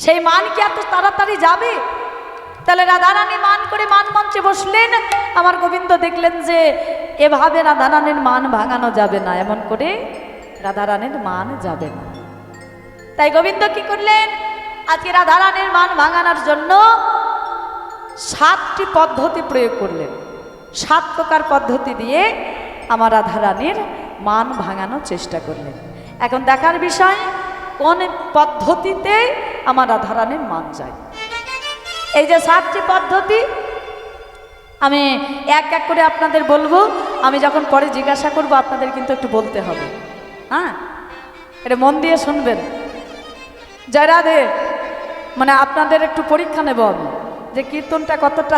সেই মান কি এত তাড়াতাড়ি যাবে? তাহলে রাধারানী মান করে মান মঞ্চে বসলেন। আমার গোবিন্দ দেখলেন যে এভাবে রাধারানীর মান ভাঙানো যাবে না, এমন করে রাধারানীর মান যাবে না। তাই গোবিন্দ কি করলেন? আজকে রাধারানীর মান ভাঙানোর জন্য 7টি পদ্ধতি প্রয়োগ করলেন। 7 প্রকার পদ্ধতি দিয়ে আমার রাধারানীর মান ভাঙানোর চেষ্টা করলেন। এখন দেখার বিষয় কোন পদ্ধতিতে আমার রাধারানীর মান যায়। এই যে 7টি পদ্ধতি আমি এক এক করে আপনাদের বলবো। আমি যখন পরে জিজ্ঞাসা করব আপনাদের কিন্তু একটু বলতে হবে। হ্যাঁ, এটা মন দিয়ে শুনবেন। জয় রাধে। মানে আপনাদের একটু পরীক্ষা নেব আমি, যে কীর্তনটা কতটা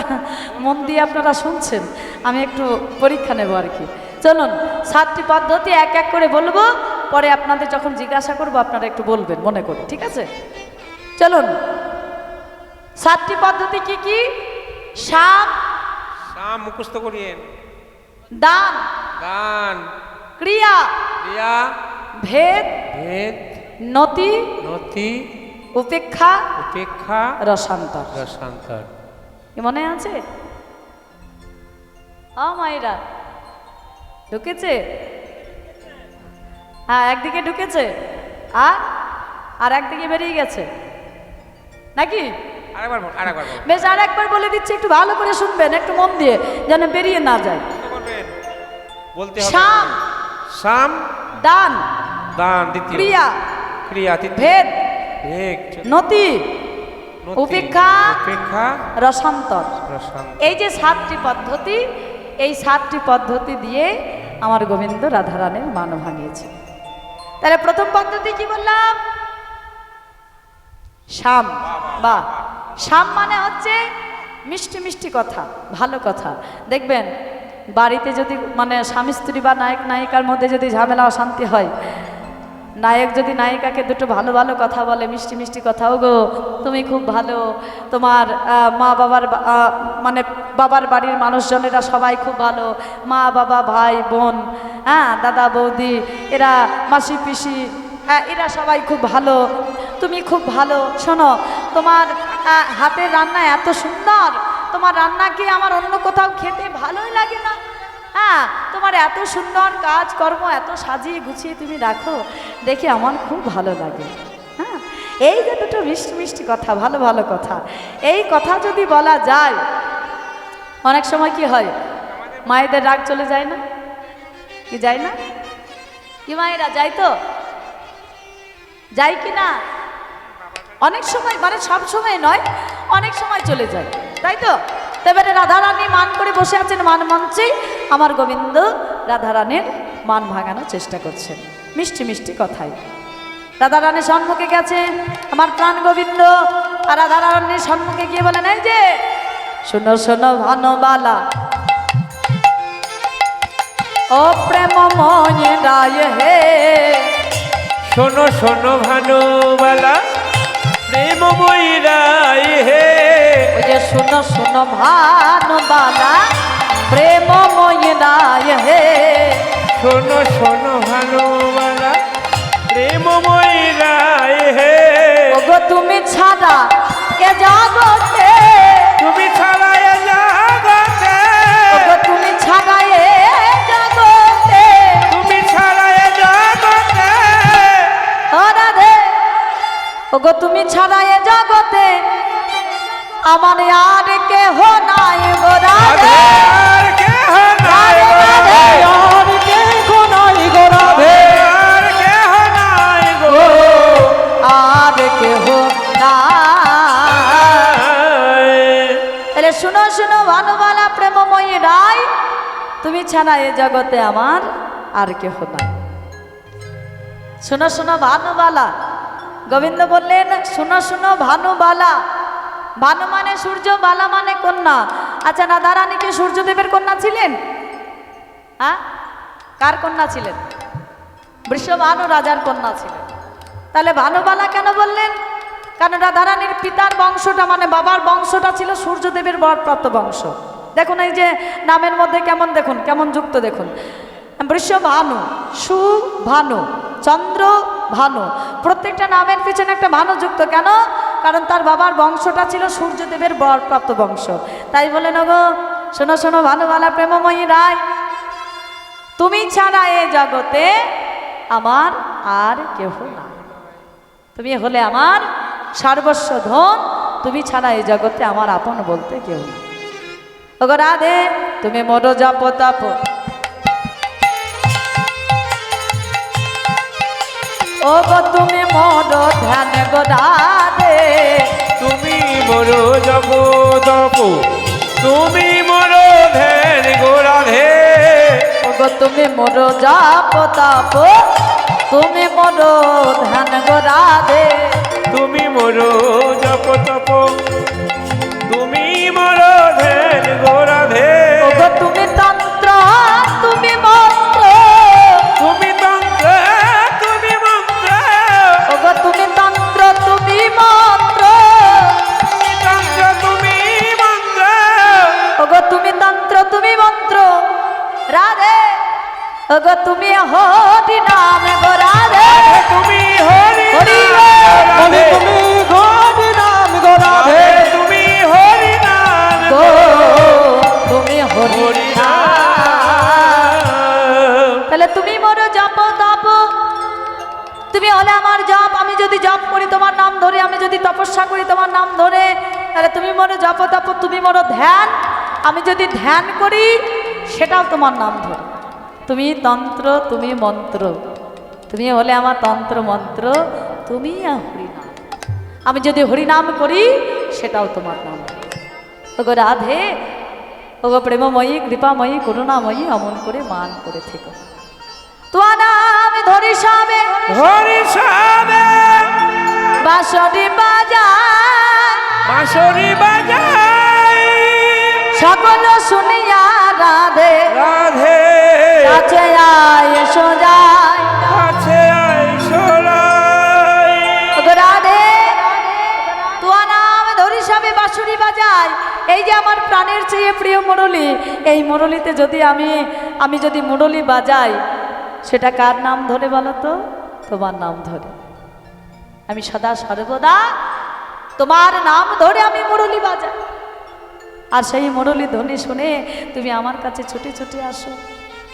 মন দিয়ে আপনারা শুনছেন, আমি একটু পরীক্ষা নেব আর কি। চলুন 7টি পদ্ধতি এক এক করে বলবো, পরে আপনাদের যখন জিজ্ঞাসা করব আপনারা একটু বলবেন মনে করে, ঠিক আছে? চলুন 7টি পদ্ধতি কি কি? সাম, সাম মুখস্থ করিয়েন। দান, দান, ক্রিয়া, ক্রিয়া, ভেদ, ভেদ, নতি, নতি, উপেক্ষা, উপেক্ষা, রসান্তর। রসান্তর। কি মনে আছে? মায়েরা ঢুকেছে? হ্যাঁ, একদিকে ঢুকেছে আর একদিকে বেরিয়ে গেছে নাকি? আরেকবার বল, আরেকবার বল। বেশ, আর একবার বলে দিচ্ছি, একটু ভালো করে শুনবেন, একটু মন দিয়ে, যেন বেরিয়ে না যায়। বলতে হবে। সাম, সাম, দান, দান দ্বিতীয়, ক্রিয়া, ক্রিয়া তৃতীয়, ভেদ, ভেদ, নতি, নতি, উপেক্ষা, উপেক্ষা, রসান্তর। রসান্তর। এই যে 7টি পদ্ধতি, এই 7টি পদ্ধতি দিয়ে আমার গোবিন্দ রাধারানীর মান ভাঙিয়েছে। তাহলে প্রথম পদ্ধতি কি বললাম? সাম। বা সাম মানে হচ্ছে মিষ্টি মিষ্টি কথা, ভালো কথা। দেখবেন বাড়িতে যদি মানে স্বামী স্ত্রী বা নায়ক নায়িকার মধ্যে যদি ঝামেলা অশান্তি হয়, নায়ক যদি নায়িকাকে দুটো ভালো ভালো কথা বলে, মিষ্টি মিষ্টি কথা, ও গো তুমি খুব ভালো, তোমার মা বাবার মানে বাবার বাড়ির মানুষজনেরা সবাই খুব ভালো, মা বাবা ভাই বোন, হ্যাঁ দাদা বৌদি, এরা মাসি পিসি, হ্যাঁ এরা সবাই খুব ভালো, তুমি খুব ভালো। শোনো, তোমার হাতের রান্না এত সুন্দর, তোমার রান্না কি আমার অন্য কোথাও খেতে ভালোই লাগে না। হ্যাঁ, তোমার এত সুন্দর কাজকর্ম, এত সাজিয়ে গুছিয়ে তুমি রাখো, দেখে আমার খুব ভালো লাগে। হ্যাঁ, এই যে দুটো মিষ্টি মিষ্টি কথা, ভালো ভালো কথা, এই কথা যদি বলা যায়, অনেক সময় কি হয়, মায়েদের রাগ চলে যায় না? কি যায় না? কি মায়েরা যায় তো? যায় কি না? অনেক সময়, মানে সব সময় নয়, অনেক সময় চলে যায়, তাই তো? এবারে রাধারানী মান করে বসে আছেন মান মঞ্চে, আমার গোবিন্দ রাধারানীর মান ভাঙানোর চেষ্টা করছেন মিষ্টি মিষ্টি কথায়। রাধারানীর সম্মুখে গেছে আমার প্রাণ গোবিন্দ, আর রাধারানীর সম্মুখে গিয়ে বলেন, এই যে শোনো শোনো ভানুবালা, ও প্রেমময় রায় হে, শোনো শোনো ভানুবালা, প্রেমময়ী রায় হে। ওই যে শোনো শোনো ভানুবালা, প্রেমময় রায় হে, শোনো শোনো ভানুবালা, প্রেমময়ী রায় হে। ওগো তুমি ছাড়া এ জগতে, তুমি ছাড়া এ জগতে, ওগো তুমি ছাড়া এ জগতে, তুমি ছাড়া এ জগতে, ও রাধে, ওগো তুমি ছাড়া এ জগতে আমার আর কেহ নাই গো রাধে, আর কেহ নাই রাধে গো রাধে, আর কেহ নাই গো রাধে, আর কেহ নাই গো, আর কেহ নাই। তাহলে শুনো শুনো ভানুবালা প্রেমময়ী রায়, তুমি ছাড়া এ জগতে আমার আর কেহ নাই। শোনো শোনো ভানুবালা, গোবিন্দ বললেন শোনো শোনো ভানুবালা। ভানু মানে সূর্য, বালা মানে কন্যা। আচ্ছা, রাধারানী কি সূর্যদেবের কন্যা ছিলেন? হ্যাঁ, কার কন্যা ছিলেন? বৃষভানু রাজার কন্যা ছিলেন। তাহলে ভানুবালা কেন বললেন? কারণ রাধারানীর পিতার বংশটা মানে বাবার বংশটা ছিল সূর্যদেবের বরপ্রাপ্ত বংশ। দেখুন এই যে নামের মধ্যে কেমন, দেখুন কেমন যুক্ত, দেখুন বৃষভানু, সুভানু, চন্দ্র ভানু, প্রত্যেকটা নামের পিছনে একটা ভানু যুক্ত। কেন? কারণ তার বাবার বংশটা ছিল সূর্যদেবের বরপ্রাপ্ত বংশ। তাই বলে নগো শোনো শোনো ভানুবালা প্রেমময়ী রায়, তুমি ছাড়া এ জগতে আমার আর কেহ না। তুমি হলে আমার সর্বস্ব ধন, তুমি ছাড়া এই জগতে আমার আপন বলতে কেউ না। ওগো রাধে তুমি মোর জপ তপ, ওগো তুমি মোর ধ্যান গো রাধে, তুমি মোর জপ তপ, তুমি মোর ধ্যান গো রাধে। ওগো তুমি মোর জপ তপ, তুমি মোর ধ্যান গো রাধে, তুমি মোর জপ তপ, তুমি মোর ধ্যান গো রাধে। ওগো তুমি তন্ত্র তুমি মন্ত্র, তুমি তন্ত্র তুমি মন্ত্র, ওগো তুমি তন্ত্র তুমি মন্ত্র, তুমি তন্ত্র তুমি মন্ত্র, ওগো তুমি তন্ত্র তুমি মন্ত্র রাধে, ওগো তুমি হরি নাম গো রাধে, তুমি হরি হরি নাম রাধে। তুমি হরি নাম গো রাধে, তুমি হরি নাম গো তুমি হরি হরি নাম। নাম। তাহলে তুমি মোর জপ তপ, তুমি হলে আমার জপ। আমি যদি জপ করি তোমার নাম ধরে, আমি যদি তপস্যা করি তোমার নাম ধরে, তাহলে তুমি মোর জপ তপ, তুমি মোর ধ্যান। আমি যদি ধ্যান করি সেটাও তোমার নাম ধরে। তুমি তন্ত্র তুমি মন্ত্র, তুমি হলে আমার তন্ত্র মন্ত্র, তুমি হরিনাম। আমি যদি হরিনাম করি সেটাও তোমার নাম। ওগো রাধে, ওগো প্রেমময়ী কৃপাময়ী করুণাময়ী, অমন করে মান করে থেকো। তোমার নাম ধরি সবে হরি সাবে বাঁশরি বাজায়, বাঁশরি বাজাই, সকল শুনিয়া রাধে রাধে কাছে আয় এসো যায়। কাছে আইসলাই। ওগো রাধে, তোমার নাম ধরি সবে বাঁশরি বাজায়। এই যে আমার প্রাণের চেয়ে প্রিয় মুরলী, এই মুরলীতে যদি আমি যদি মুরলী বাজাই, সেটা কার নাম ধরে বলো তো? তোমার নাম ধরে। আমি সদা সর্বদা তোমার নাম ধরে আমি মুরলী বাজাই। আর সেই মুরলী ধ্বনি শুনে তুমি আমার কাছে ছুটে ছুটে আসো।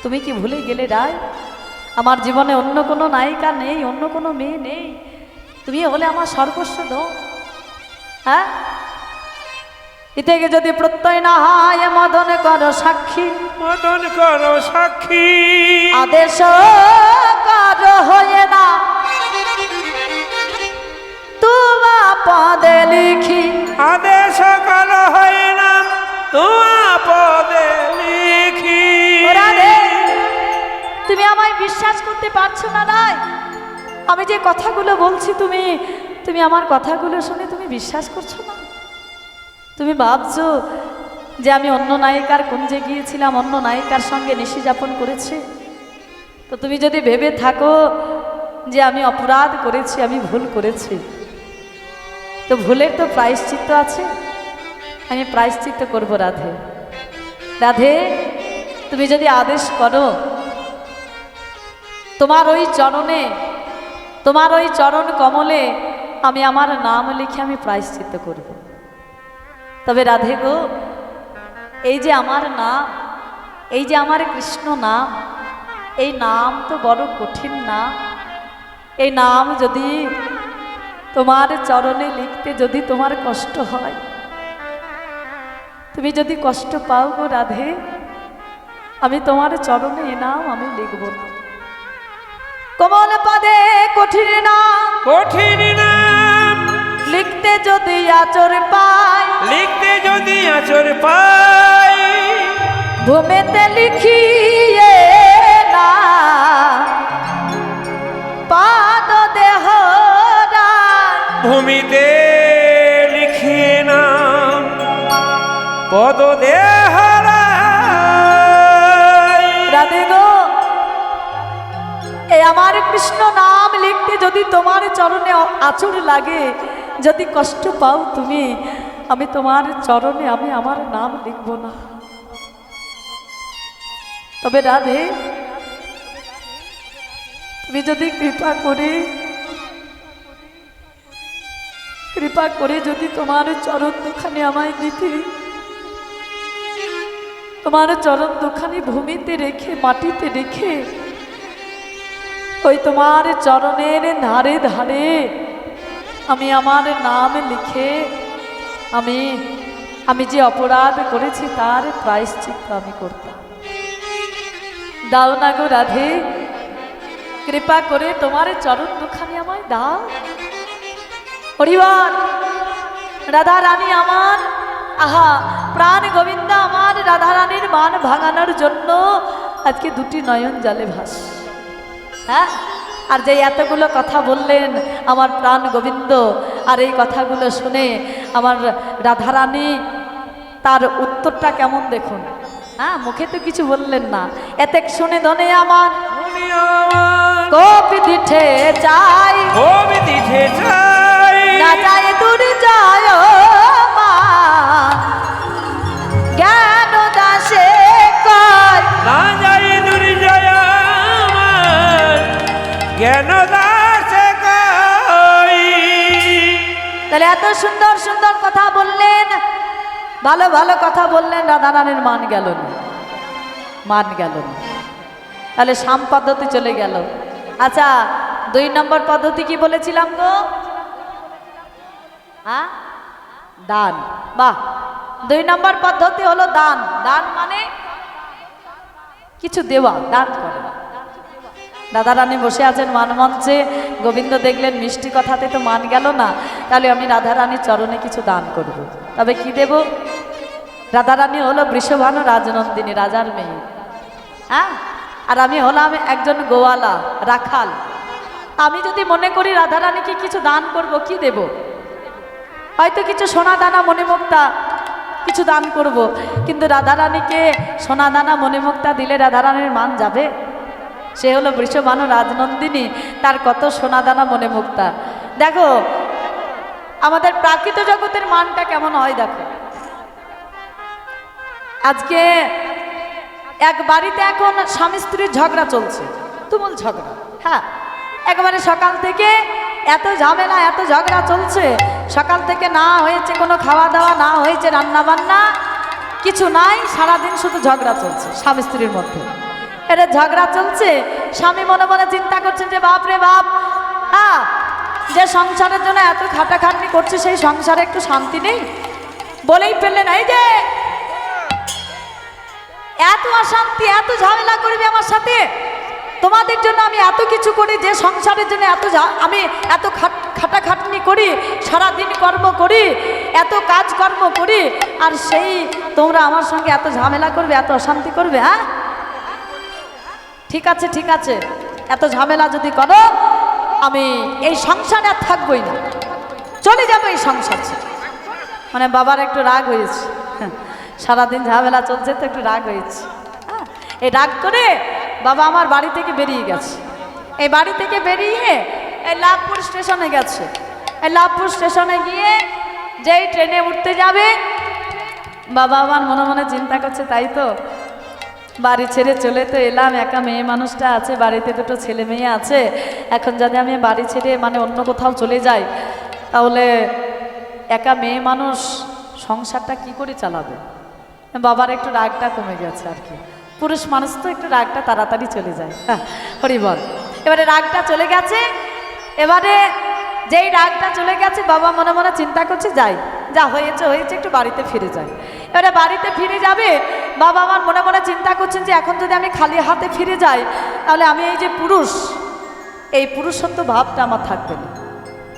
তুমি কি ভুলে গেলে রায়? আমার জীবনে অন্য কোনো নায়িকা নেই, অন্য কোনো মেয়ে নেই, তুমি হলে আমার সর্বস্ব ধন। হ্যাঁ, ইতেকে যদি প্রত্যয় না হয় মদন করো সাক্ষী, মদন করো সাক্ষী, আদেশ কারো হয়ে না তোমা পদে লিখি। আদেশ করো হয় না তোমা পদে লিখি। রাধে, তুমি আমায় বিশ্বাস করতে পারছো না রায়? আমি যে কথাগুলো বলছি তুমি আমার কথাগুলো শুনে তুমি বিশ্বাস করছো না। তুমি ভাবছো যে আমি অন্য নায়িকার কুঞ্জে গিয়েছিলাম, অন্য নায়িকার সঙ্গে নিশি যাপন করেছি। তো তুমি যদি ভেবে থাকো যে আমি অপরাধ করেছি, আমি ভুল করেছি, তো ভুলের তো প্রায়শ্চিত্ত আছে, আমি প্রায়শ্চিত্ত করব। রাধে রাধে, তুমি যদি আদেশ করো, তোমার ওই চরণে, তোমার ওই চরণ কমলে আমি আমার নাম লিখে আমি প্রায়শ্চিত্ত করব। তবে রাধে গো, এই যে আমার নাম, এই যে আমার কৃষ্ণ নাম, এই নাম তো বড় কঠিন নাম। এই নাম যদি তোমার চরণে লিখতে যদি তোমার কষ্ট হয়, তুমি যদি কষ্ট পাও গো রাধে, আমি তোমার চরণে এ নাম আমি লিখব না। কমল পদে কঠিন নাম, কঠিন নাম লিখতে যদি আচর পাই, লিখতে যদি আচর পাই, ভূমিতে লিখিয়ে না পাদ দেহ রায়। ভূমিতে লিখিয়ে নাম পদ দেহরাই। রাধে গো, এই আমার কৃষ্ণ নাম লিখতে যদি তোমার চরণে আচর লাগে, যদি কষ্ট পাও তুমি, আমি তোমার চরণে আমি আমার নাম লিখব না। তবে রাধে, তুমি যদি কৃপা করে যদি তোমার চরণ দুখানি আমায় দিতে, তোমার চরণ দুখানি ভূমিতে রেখে মাটিতে রেখে ওই তোমার চরণের ধারে ধারে আমি আমার নাম লিখে আমি যে অপরাধ করেছি তার প্রায়শ্চিত্ত আমি করতাম। দাও না গো রাধে, কৃপা করে তোমার চরণ দুখানি আমায় দাও। পরিবার রাধা রানী আমার, আহা প্রাণ গোবিন্দ আমার রাধা রানীর মান ভাঙানোর জন্য আজকে দুটি নয়ন জলে ভাস। হ্যাঁ, আর যে এতগুলো কথা বললেন আমার প্রাণ গোবিন্দ, আর এই কথাগুলো শুনে আমার রাধারানী তার উত্তরটা কেমন দেখুন। হ্যাঁ, মুখে তো কিছু বললেন না, এতে শুনে ধনে আমার কপি দিঠে চাই, না যায় দূর যায় মা, জ্ঞান দাসে কয় না যায় দূর যায় আমার, জ্ঞান দাসে কই। তাহলে এত সুন্দর সুন্দর কথা বললেন, ভালো ভালো কথা বললেন, রাধারানীর মান গেল না, মান গেল না। তাহলে সাম পদ্ধতি চলে গেল। আচ্ছা, 2 নম্বর পদ্ধতি কি বলেছিলাম গো? হ্যাঁ, দান। বাহ, 2 নম্বর পদ্ধতি হলো দান। দান মানে কিছু দেওয়া, দান করে। রাধারানী বসে আছেন মানমঞ্চে, গোবিন্দ দেখলেন মিষ্টি কথাতে তো মান গেল না, তাহলে আমি রাধারানীর চরণে কিছু দান করব। তবে কি দেব? রাধারানী হলো বৃষভানু রাজনন্দিনী, রাজার মেয়ে। হ্যাঁ, আর আমি হলাম একজন গোয়ালা, রাখাল। আমি যদি মনে করি রাধারানীকে কিছু দান করব, কি দেব? হয়তো কিছু সোনা দানা মণিমুক্তা কিছু দান করব, কিন্তু রাধারানীকে সোনা দানা মণিমুক্তা দিলে রাধারানীর মান যাবে? সে হলো বৃষভানু রাজনন্দিনী, তার কত সোনা দানা মণিমুক্তা। দেখো আমাদের প্রাকৃত জগতের মানটা কেমন হয়। দেখো আজকে এক বাড়িতে এখন স্বামী স্ত্রীর ঝগড়া চলছে, তুমুল ঝগড়া। হ্যাঁ, একবারে সকাল থেকে এত ঝামেলা, এত ঝগড়া চলছে। সকাল থেকে না হয়েছে কোনো খাওয়া দাওয়া, না হয়েছে রান্না বান্না, কিছু নাই, সারাদিন শুধু ঝগড়া চলছে স্বামী স্ত্রীর মধ্যে। এটা ঝগড়া চলছে, স্বামী মনে মনে চিন্তা করছেন যে বাপ রে বাপ, হ্যাঁ, যে সংসারের জন্য এত খাটাখাটনি করছে সেই সংসারে একটু শান্তি নেই। বলেই ফেললেন, এই যে এত অশান্তি, এত ঝামেলা করবে আমার সাথে, তোমাদের জন্য আমি এত কিছু করি, যে সংসারের জন্য আমি এত খাটাখাটনি করি, সারাদিন কর্ম করি, এত কাজকর্ম করি, আর সেই তোমরা আমার সঙ্গে এত ঝামেলা করবে, এত অশান্তি করবে। হ্যাঁ, ঠিক আছে ঠিক আছে, এত ঝামেলা যদি করো আমি এই সংসারে আর থাকবোই না, চলে যাবো এই সংসার ছেড়ে। মানে বাবার একটু রাগ হয়েছে, সারাদিন ঝামেলা চলছে তো একটু রাগ হয়েছে। হ্যাঁ, এই রাগ করে বাবা আমার বাড়ি থেকে বেরিয়ে গেছে। এই বাড়ি থেকে বেরিয়ে এই লাভপুর স্টেশনে গেছে। এই লাভপুর স্টেশনে গিয়ে যেই ট্রেনে উঠতে যাবে, বাবা আমার মনে মনে চিন্তা করছে, তাই তো বাড়ি ছেড়ে চলে তো এলাম, একা মেয়ে মানুষটা আছে, বাড়িতে দুটো ছেলে মেয়ে আছে, এখন যদি আমি বাড়ি ছেড়ে মানে অন্য কোথাও চলে যাই, তাহলে একা মেয়ে মানুষ সংসারটা কি করে চালাবে। বাবার একটু রাগটা কমে গেছে আর কি, পুরুষ মানুষ তো একটু রাগটা তাড়াতাড়ি চলে যায়। হরিবল। এবারে রাগটা চলে গেছে, এবারে যেই রাগটা চলে গেছে বাবা মনে মনে চিন্তা করছে, যাই, যা হয়েছে হয়েছে, একটু বাড়িতে ফিরে যাই। এবারে বাড়িতে ফিরে যাবে, বাবা আমার মনে মনে চিন্তা করছেন যে এখন যদি আমি খালি হাতে ফিরে যাই, তাহলে আমি এই যে পুরুষ, এই পুরুষত্ব ভাবটা আমার থাকবে না,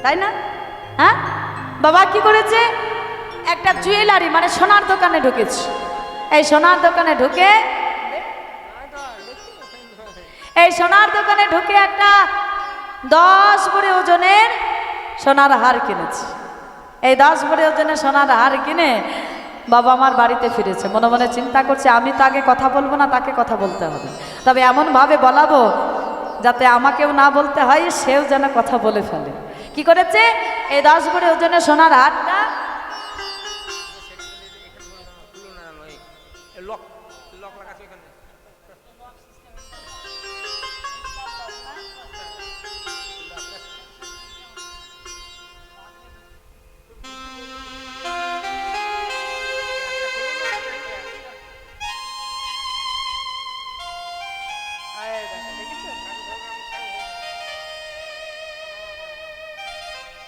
তাই না? হ্যাঁ, বাবা কি করেছে, একটা জুয়েলারি মানে সোনার দোকানে ঢুকেছে। এই সোনার দোকানে ঢুকে একটা 10 ভরি ওজনের সোনার হার কিনেছে। এই 10 ভরি ওজনের সোনার হার কিনে বাবা আমার বাড়িতে ফিরেছে। মনে মনে চিন্তা করছে, আমি তো আগে কথা বলবো না, তাকে কথা বলতে হবে, তবে এমনভাবে বলাবো যাতে আমাকেও না বলতে হয়, সেও যেন কথা বলে ফেলে। কি করেছে, এই 10 ভরি ওজনের সোনার হারটা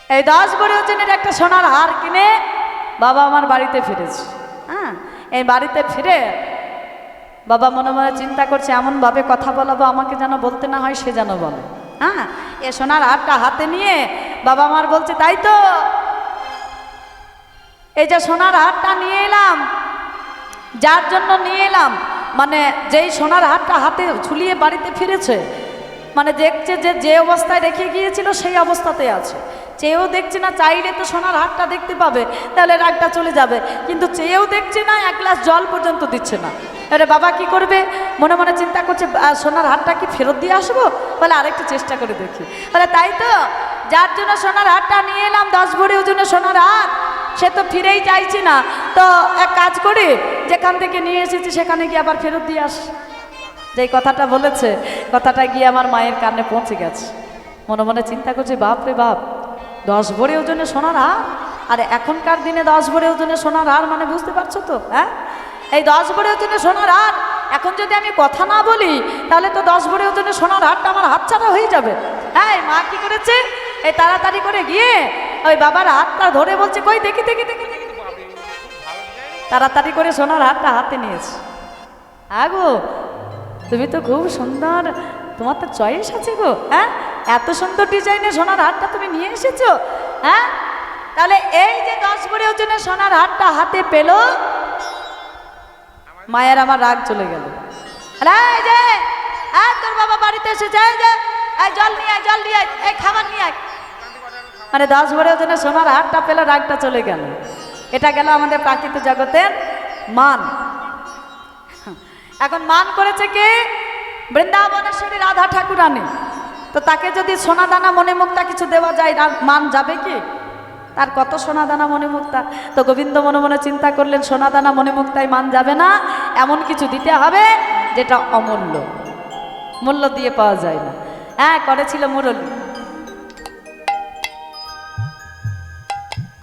এই 10 ভরি ওজনের একটা সোনার হার কিনে বাবা আমার বাড়িতে ফিরেছে। হ্যাঁ, এই বাড়িতে ফিরে বাবা মনে মনে চিন্তা করছে এমনভাবে কথা বলাবো আমাকে যেন বলতে না হয়, সে যেন বলে। হ্যাঁ, এ সোনার হারটা হাতে নিয়ে বাবা আমার বলছে, তাই তো এই যে সোনার হারটা নিয়ে এলাম, যার জন্য নিয়ে এলাম, মানে যেই সোনার হারটা হাতে ঝুলিয়ে বাড়িতে ফিরেছে, মানে দেখছে যে যে অবস্থায় রেখে গিয়েছিল সেই অবস্থাতে আছে। চেয়েও দেখছে না, চাইলে তো সোনার হারটা দেখতে পাবে, তাহলে রাগটা চলে যাবে, কিন্তু চেয়েও দেখছে না, এক গ্লাস জল পর্যন্ত দিচ্ছে না। এবারে বাবা কি করবে মনে মনে চিন্তা করছে, সোনার হারটা কি ফেরত দিয়ে আসবো? বলে আরেকটু চেষ্টা করে দেখি। বলে তাই তো, যার জন্য সোনার হারটা নিয়ে এলাম 10 ভরি ওজনের সোনার হার, সে তো ফিরেই চাইছি না, তো এক কাজ করি, যেখান থেকে নিয়ে এসেছি সেখানে গিয়ে আবার ফেরত দিয়ে আস। যেই কথাটা বলেছে, কথাটা গিয়ে আমার মায়ের কানে পৌঁছে গেছে। মনে মনে চিন্তা করছে, বাপ রে বাপ, 10 ভরি ওজনের সোনার হার, আর এখনকার দিনে 10 ভরি ওজনের সোনার হার মানে বুঝতে পারছো তো? হ্যাঁ, এই 10 ভরি ওজনের সোনার হার এখন যদি আমি কথা না বলি, তাহলে তো 10 ভরি ওজনের সোনার হারটা আমার হাতছাড়া হয়ে যাবে। হ্যাঁ, মা কি করেছে, এই তাড়াতাড়ি করে গিয়ে ওই বাবার হাতটা ধরে বলছে, কই দেখি দেখি দেখি দেখি। তাড়াতাড়ি করে সোনার হারটা হাতে নিয়েছে। আগো, তুমি তো খুব সুন্দর, তোমার তো চয়েস আছে গো। হ্যাঁ, এত সুন্দর ডিজাইনের সোনার হারটা তুমি নিয়ে এসেছো। হ্যাঁ, তাহলে এই যে 10 ভরি ওজনের সোনার হারটা হাতে পেল, মায়ের আমার রাগ চলে গেল। এই যে তোর বাবা বাড়িতে এসেছে, এই যে জল নিয়ে আয়, জল নিয়ে আয়, এই খাবার নিয়ে আয়। মানে 10 ভরি ওজনের সোনার হারটা পেলে রাগটা চলে গেল। এটা গেল আমাদের প্রাকৃত জগতের মান। এখন মান করেছে কে? বৃন্দাবনেশ্বরী রাধা ঠাকুরানী। তো তাকে যদি সোনা দানা মনে মুক্তা কিছু দেওয়া যায়, মান যাবে কি? তার কত সোনা দানা মনে মুক্তা। তো গোবিন্দ মনে মনে চিন্তা করলেন, সোনা দানা মনে মুক্তায় মান যাবে না, এমন কিছু দিতে হবে যেটা অমূল্য, মূল্য দিয়ে পাওয়া যায় না। হ্যাঁ, করেছিল মুরলী,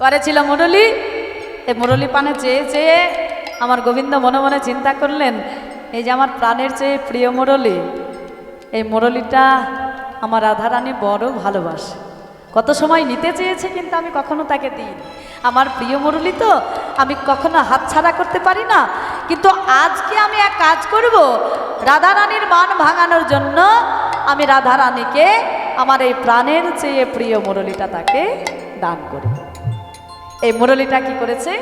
করেছিল মুরলী। এই মুরলী পানে চেয়ে চেয়ে আমার গোবিন্দ মনে মনে চিন্তা করলেন, এই যে আমার প্রাণের চেয়ে প্রিয় মুরলী, এই মুরলীটা আমার রাধারানী বড় ভালোবাসে। কত সময় নিতে চেয়েছে, কিন্তু আমি কখনো তাকে দিইনি। আমার প্রিয় মুরলী তো আমি কখনো হাতছাড়া করতে পারি না। কিন্তু আজকে আমি এক কাজ করব, রাধারানীর মান ভাঙানোর জন্য আমি রাধারানীকে আমার এই প্রাণের চেয়ে প্রিয় মুরলীটা তাকে দান করব। এই মুরলীটা কি করেছে?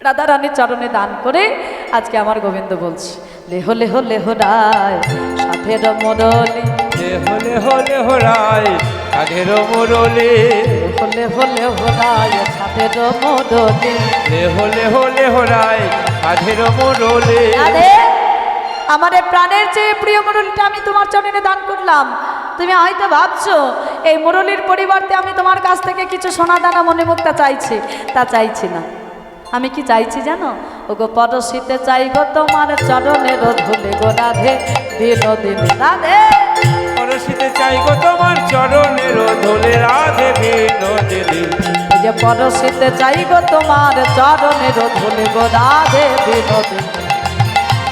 রাধারানীর চরণে দান করে আজকে আমার গোবিন্দ বলছে, লেহ লেহ লেহ রায় সাধের মুরলী, লেহ লেহ লেহ রায় সাধের মুরলী, লেহ লেহ রায় সাধের মুরলী, লেহ লেহ লেহ রায় সাধের মুরলী। আরে আমার এই প্রাণের চেয়ে প্রিয় মুরলীটা আমি তোমার চরণে দান করলাম। তুমি হয়তো ভাবছো এই মুরলীর পরিবর্তে আমি তোমার কাছ থেকে কিছু সোনা দানা মনে মুক্তা চাইছি। তা চাইছি না। আমি কি চাইছি জানো? ওগো পরশিতে চাই গো তোমার চরণের ধুলে গো রাধে বিনোদিনী রাধে, পরশিতে চাই গো তোমার চরণের ধুলে রাধে বিনোদিনী। এই যে পরশিতে চাই গো তোমার চরণের ধুলে গো রাধে বিনোদিনী,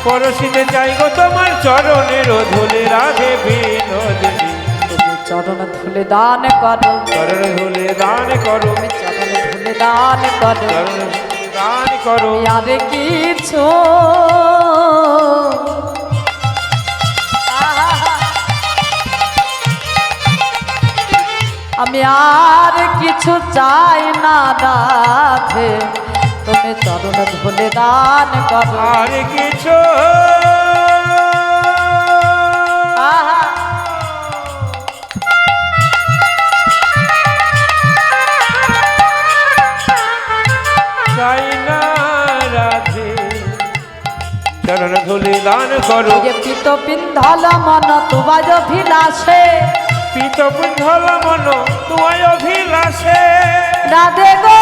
পরশিতে চাই গো তোমার চরণের ধুলে রাধে বিনোদিনী। তুমি চরণ ধুলে দান করো, চরণ ধুলে দান করো, তুমি চরণ ধুলে দান করো, চরণ দান করো। আর কিছু আমি আর কিছু চাই না রাধে, তুমি চরণ ধুলে দান করো। আর কিছু আহা, চাই না রাধে, চরণ ধুলে দান করো। যে পিত পিন্ধল মন তোমার অভিলাষে, পিত পিন্ধল মন তোমায় অভিলাষে, রাধে গো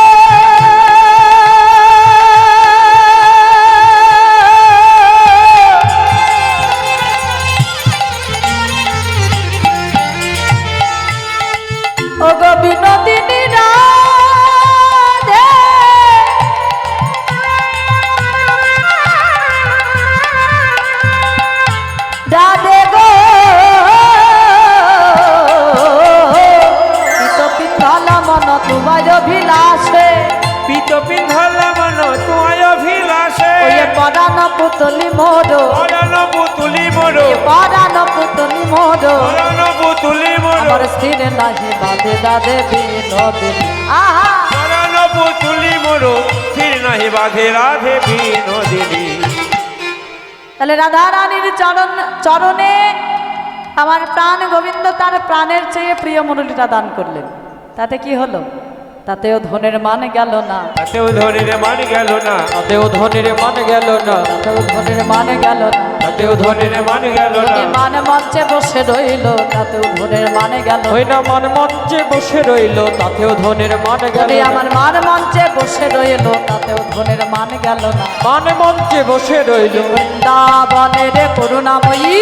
ও গো বিনোদিনী রাধে, রাধে গো পিত পিন্ধল পরাণ পুতুলি মোর পরাণ পুতুলি মোর আমার স্থির নাহি বাঁধে রাধে বিনোদিনী আহা পরাণ পুতুলি মোর স্থির নাহি বাঁধে রাধে বিনোদিনী। তাহলে রাধা রানীর চরণে আমার প্রাণ গোবিন্দ তার প্রাণের চেয়ে প্রিয় মুরলীটা দান করলেন। তাতে কি হলো? তাতেও ধনের মান গেল না, তাতেও ধনের মান গেল না, তাতেও ধনের মান গেল না, তাতেও ধনের মান গেল না, তাতেও ধনের মান গেল না। যদি মান মঞ্চে বসে রইল তাতেও ধনের মানে গেল ওই না মান মঞ্চে বসে রইল তাতেও ধনের মান গেল যদি না। আমার মান মঞ্চে বসে রইল তাতেও ধনের মান গেল না। মান মঞ্চে বসে রইল বৃন্দাবনের করুণাময়ী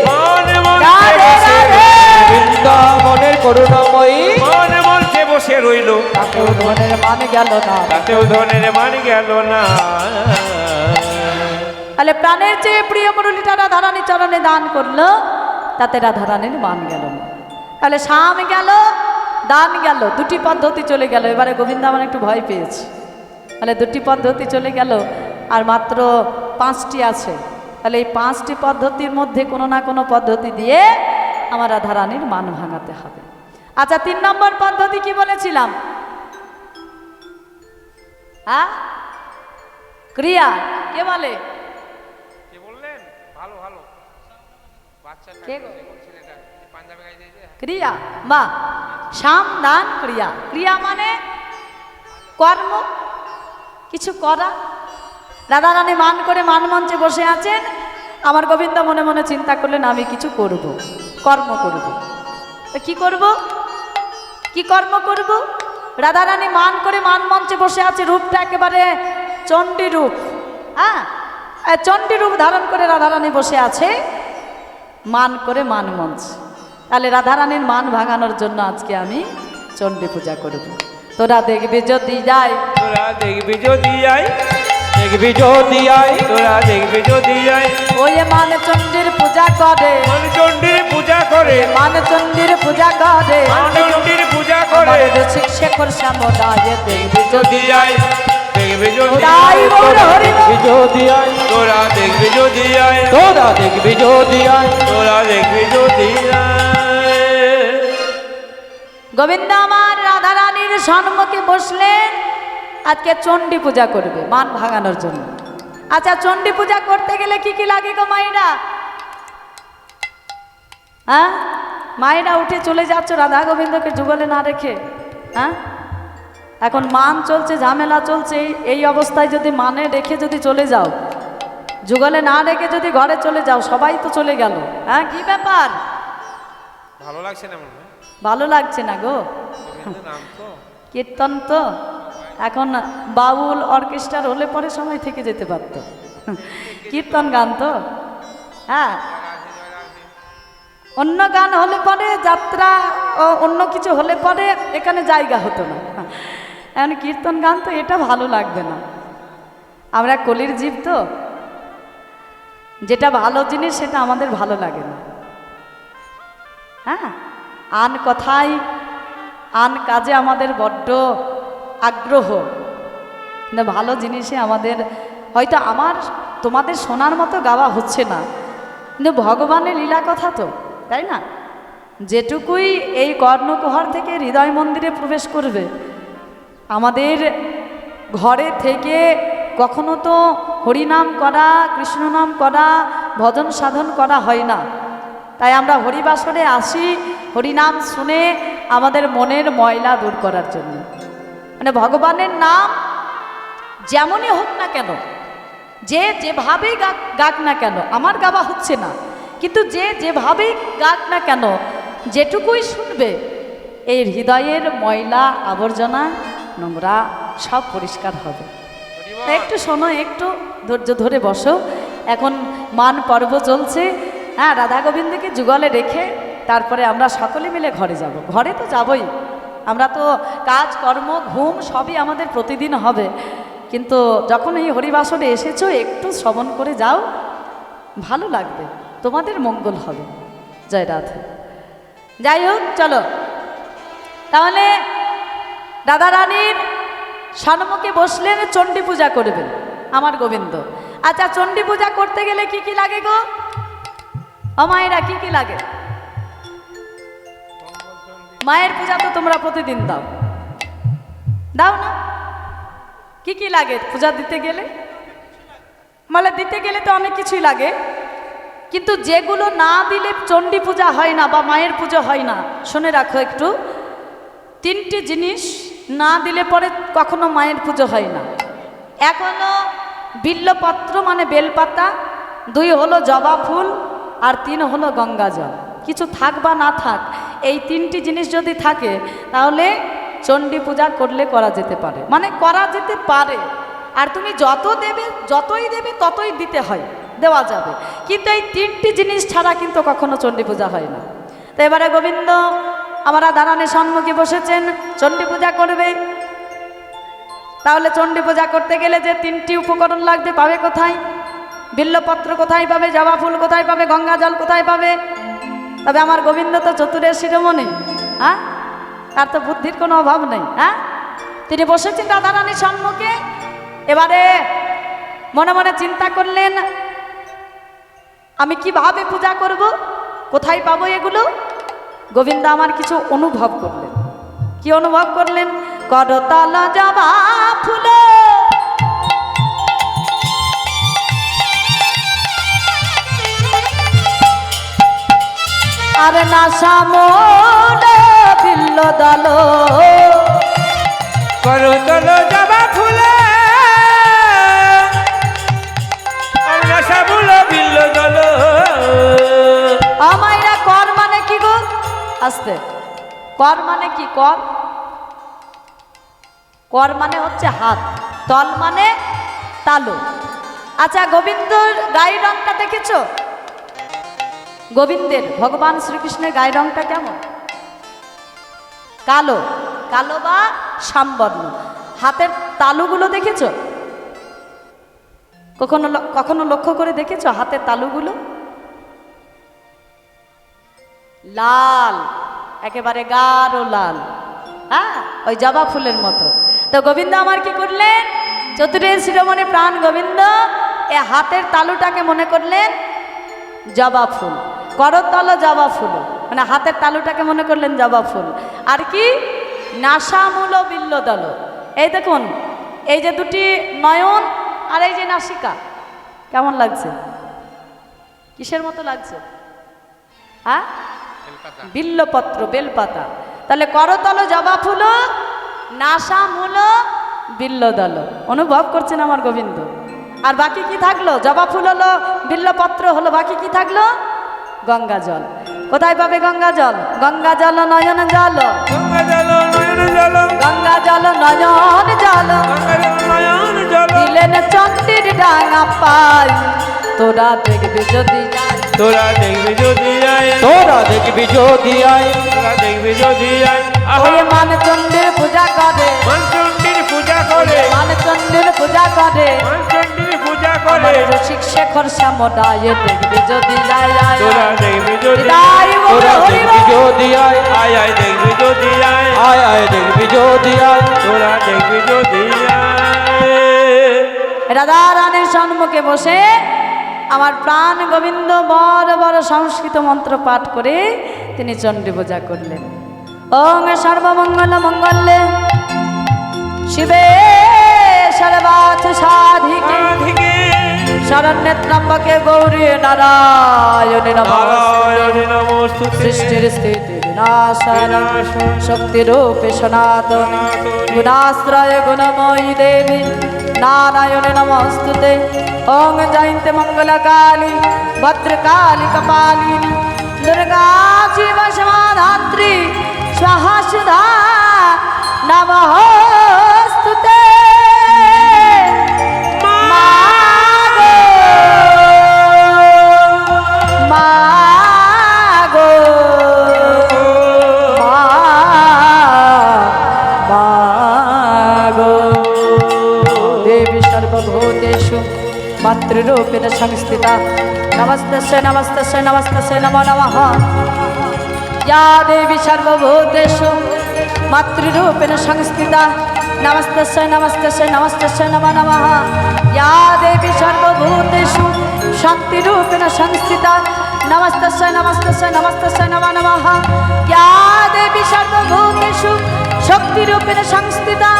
মান মঞ্চে রাধে বসে রাধে বৃন্দাবনের করুণাময়ী মান মঞ্চে বসে রইল তাতেও ধনের মান গেল না। তাতেও ধনের মান গেল না। তাহলে প্রাণের চেয়ে প্রিয় মুরলীটা রাধারানীর চরণে দান করলো, তাতে রাধারানীর মান গেল না। তাহলে শাম গেল, দান গেল, দুটি পদ্ধতি চলে গেল। এবারে গোবিন্দ আমার একটু ভয় পেয়েছে। তাহলে দুটি পদ্ধতি চলে গেল আর মাত্র 5টি আছে। তাহলে এই 5টি পদ্ধতির মধ্যে কোনো না কোনো পদ্ধতি দিয়ে আমার রাধারানীর মান ভাঙাতে হবে। আচ্ছা, 3 নম্বর পদ্ধতি কি বলেছিলাম? হ্যাঁ, ক্রিয়া। কে বলে? কি বললেন? ভালো ভালো বাচ্চা কে গো? ছেলেটা পাঞ্জাবি গায়ে দিয়েছে। ক্রিয়া বা শাম দান ক্রিয়া। ক্রিয়া মানে কর্ম, কিছু করা। রাধারানী মান করে মান মঞ্চে বসে আছেন, আমার গোবিন্দ মনে মনে চিন্তা করলেন আমি কিছু করব, কর্ম করব। তো কি করব? কি কর্ম করব? রাধারানী মান করে মান মঞ্চে বসে আছে, রূপটা একেবারে চণ্ডী রূপ। হ্যাঁ, চণ্ডী রূপ ধারণ করে রাধারানী বসে আছে মান করে মান মঞ্চ। তাহলে রাধারানীর মান ভাঙানোর জন্য আজকে আমি চণ্ডী পূজা করব। তোরা দেখবি যদি যাই, তোরা দেখবি যদি আই, দেখবি যদি আই, তোরা দেখবি যদি আই, ওই মান চণ্ডীর পূজা করে, মান চণ্ডীর পূজা করে, মান চণ্ডীর পূজা করে, মান চণ্ডীর পূজা করে। আমার রসিক শেখর শ্যামদায় দেখবি যদি আই, দেখবি যদি তাই আই, বল হরি বল। দেখবি যদি আই, তোরা দেখবি যদি আই, তোরা দেখবি যদি আই। তোরা দেখবি যদি আই। গোবিন্দ আমার রাধারানীর সম্মুখে বসলেন, আজকে চণ্ডী পূজা করবে মান ভাঙানোর জন্য। আচ্ছা, চণ্ডী পূজা করতে গেলে কি কি লাগে গো মায়েরা? হ্যাঁ, মায়েরা উঠে চলে যাচ্ছ রাধা গোবিন্দকে যুগলে না রেখে। হ্যাঁ, এখন মান চলছে, ঝামেলা চলছে, এই অবস্থায় যদি মানে রেখে যদি চলে যাও, যুগলে না রেখে যদি ঘরে চলে যাও, সবাই তো চলে গেল। হ্যাঁ, কি ব্যাপার? ভালো লাগছে না মনে হয়? ভালো লাগছে না গো। গোবিন্দের নাম তো কীর্তন তো এখন বাউল অর্কেস্ট্রার হলে পরে সময় থেকে যেতে পারতো, কীর্তন গান তো। হ্যাঁ, অন্য গান হলে পরে, যাত্রা ও অন্য কিছু হলে পরে এখানে জায়গা হতো না। এখন কীর্তন গান তো, এটা ভালো লাগবে না। আমরা কলির জীব তো, যেটা ভালো জিনিস সেটা আমাদের ভালো লাগে না। হ্যাঁ, আন কথায় আন কাজে আমাদের বড্ড আগ্রহ, কিন্তু ভালো জিনিসে আমাদের হয়তো আমার তোমাদের শোনার মতো গাওয়া হচ্ছে না, কিন্তু ভগবানের লীলা কথা তো, তাই না? যেটুকুই এই কর্ণকুহর থেকে হৃদয় মন্দিরে প্রবেশ করবে, আমাদের ঘরে থেকে কখনো তো হরিনাম করা, কৃষ্ণ নাম করা, ভজন সাধন করা হয় না। তাই আমরা হরিবাসরে আসি হরিনাম শুনে আমাদের মনের ময়লা দূর করার জন্য। মানে ভগবানের নাম যেমনই হোক না কেন, যে যেভাবেই গাক না কেন, আমার গাওয়া হচ্ছে না, কিন্তু যে যেভাবেই গাক না কেন, যেটুকুই শুনবে এই হৃদয়ের ময়লা আবর্জনা নোংরা সব পরিষ্কার হবে। একটু শোনো, একটু ধৈর্য ধরে বসো। এখন মান পর্ব চলছে। হ্যাঁ, রাধা গোবিন্দকে যুগলে রেখে তারপরে আমরা সকলে মিলে ঘরে যাব। ঘরে তো যাবই, আমরা তো কাজ কর্ম ঘুম সবই আমাদের প্রতিদিন হবে, কিন্তু যখন এই হরিবাসরে এসেছো একটু শ্রবণ করে যাও, ভালো লাগবে, তোমাদের মঙ্গল হবে। জয় রাধা। যাই হোক, চলো তাহলে রাধা রানীর সম্মুখে বসলেন, চণ্ডী পূজা করবেন আমার গোবিন্দ। আচ্ছা, চণ্ডী পূজা করতে গেলে কি কি লাগে গো? ও মায়েরা কি কি লাগে? মায়ের পূজা তো তোমরা প্রতিদিন দাও, দাও না? কি কি লাগে পূজা দিতে গেলে? মানে দিতে গেলে তো অনেক কিছুই লাগে, কিন্তু যেগুলো না দিলে চণ্ডী পূজা হয় না বা মায়ের পুজো হয় না, শুনে রাখো একটু। তিনটি জিনিস না দিলে পরে কখনো মায়ের পুজো হয় না। এক হলো বিল্লপত্র মানে বেলপাতা, 2 হলো জবা ফুল, আর 3 হলো গঙ্গা জল। কিছু থাক বা না থাক, এই 3টি জিনিস যদি থাকে তাহলে চণ্ডী পূজা করলে করা যেতে পারে, মানে করা যেতে পারে। আর তুমি যতই দেবে ততই দিতে হয়, দেওয়া যাবে, কিন্তু এই 3টি জিনিস ছাড়া কিন্তু কখনো চণ্ডী পূজা হয় না। তো এবারে গোবিন্দ আমরা দাঁড়ানে সম্মুখে বসেছেন, চণ্ডী পূজা করবে। তাহলে চণ্ডী পূজা করতে গেলে যে 3টি উপকরণ লাগবে পাবে কোথায়? বিল্লপত্র কোথায় পাবে? জবা ফুল কোথায় পাবে? গঙ্গা জল কোথায় পাবে? তবে আমার গোবিন্দ তো চতুরের শিরোমণি, হ্যাঁ, তার তো বুদ্ধির কোনো অভাব নেই। হ্যাঁ, তিনি বসেছেন রাধারানীর সম্মুখে। এবারে মনে মনে চিন্তা করলেন, আমি কিভাবে পূজা করব, কোথায় পাবো এগুলো? গোবিন্দ আমার কিছু অনুভব করলেন। কি অনুভব করলেন? করতল জবা ফুল আর নাসা মোল বিল্ল দল, করতল জবা ফুলে আর নাসা ফুল বিল্ল দল। আমায়রা কর মানে কি গো? আস্তে, কর মানে কি? কর, কর মানে হচ্ছে হাত, তল মানে তালু। আচ্ছা, গোবিন্দর গায়ের রংটা দেখেছো? গোবিন্দের, ভগবান শ্রীকৃষ্ণের গায়ের রংটা কেমন? কালো, কালো বা শ্যামবর্ণ। হাতের তালুগুলো দেখেছো? কখনো লক্ষ্য করে দেখেছো হাতের তালুগুলো? লাল, একেবারে গাঢ় লাল, হ্যাঁ, ওই জবা ফুলের মতো। তো গোবিন্দ আমার কি করলেন? চতুরের শিরোমণি প্রাণ গোবিন্দ এ হাতের তালুটাকে মনে করলেন জবা ফুল। করতল জবা ফুল মানে হাতের তালুটাকে মনে করলেন জবা ফুল। আর কি? নাসামূল বিল্লদল। এই দেখুন, এই যে দুটি নয়ন আর এই যে নাসিকা, কেমন লাগছে? কিসের মতো লাগছে? হ্যাঁ, বিল্লপত্র, বেলপাতা। তাহলে করতল জবা ফুল, নাসামূল বিল্লদল। অনুভব করছেন আমার গোবিন্দ। আর বাকি কি থাকলো? জবা ফুল হলো, বিল্লপত্র হলো, বাকি কি থাকলো? গঙ্গা জল। কোথায় পাবে গঙ্গা জল? গঙ্গা জল নয়ন জল, গঙ্গা জল নয়ন জল, গঙ্গা জল নয়ন জল, গঙ্গা জল নয়ন জল। দিলেন চণ্ডীর ডাঙা পাই, তোরা দেখবি যদি যাই, তোরা দেখবি যদি আয়, তোরা দেখবি যদি আয়, তোরা দেখবি যদি আয়। ওই মান চণ্ডীর পূজা করে, মনচণ্ডীর পূজা করে, মান চণ্ডীর পূজা করে, মনচণ্ডীর পূজা করে। আমার রসিক শেখর শ্যামদায় দেখবি যদি যাই, আয় তোরা দেখবি যদি তাই বলে তোরা হরি দেখবি বল। যদি আয়, আয়, আয় দেখবি যদি আয়, আয় আয় দেখবি যদি আয়। তোরা দেখবি যদি আয়। রাধা রানীর সম্মুখে বসে আমার প্রাণ গোবিন্দ বড় বড় সংস্কৃত মন্ত্র পাঠ করে তিনি চণ্ডী পূজা করলেন। ওং সর্বমঙ্গল মঙ্গলে শিবে সর্বার্থ সাধিকে সাধিকে শরণ্যে ত্রম্বকে গৌরী নারায়ণে নমঃ। নারায়ণে নমস্তুতে। সৃষ্টির স্থিতি বিনাশন শক্তিরূপে সনাতন গুণাশ্রয় গুণময়ী দেবী নারায়ণে নমস্তুতে। ওং জয়ন্তে মঙ্গলকালী ভদ্রকালী কপালিনী দুর্গা শিব সমাধাত্রী স্বাহা সুধা নমস্তুতে। মাতৃরূপেণ সংস্থিতা নমস্তস্যৈ নমস্তস্যৈ নমস্তস্যৈ নমো নমঃ। या देवी सर्वभूतेषु मातृरूपेण संस्थिता नमस्तस्यै नमस्तस्यै नमस्तस्यै नमो नमः। या देवी सर्वभूतेषु शक्तिरूपेण संस्थिता নমস্তস্যৈ নমস্তস্যৈ নমস্তস্যৈ নমো নমঃ ইয়া দেবী সর্বভূতেষু শক্তিরূপেণ সংস্থিতা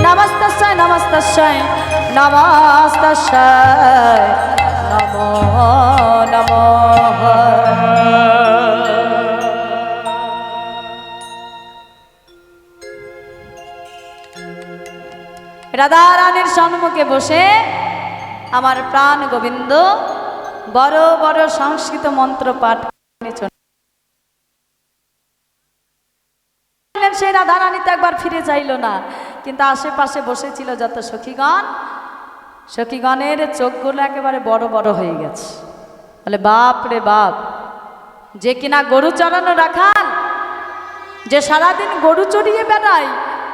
নমস্তস্যৈ নমস্তস্যৈ নমস্তস্যৈ নমো নমঃ। রাধা রানীর সম্মুখে বসে আমার প্রাণ গোবিন্দ বড় বড় সংস্কৃত মন্ত্র পাঠ করলেন। সেই রাধা রানী তো একবার ফিরে চাইল না, কিন্তু আশেপাশে বসেছিল যত সখীগণ, সখীগণের চোখগুলো একেবারে বড় বড় হয়ে গেছে। বলে বাপ রে বাপ, যে কিনা গরু চড়ানো রাখাল, যে সারাদিন গরু চড়িয়ে বেড়ায়,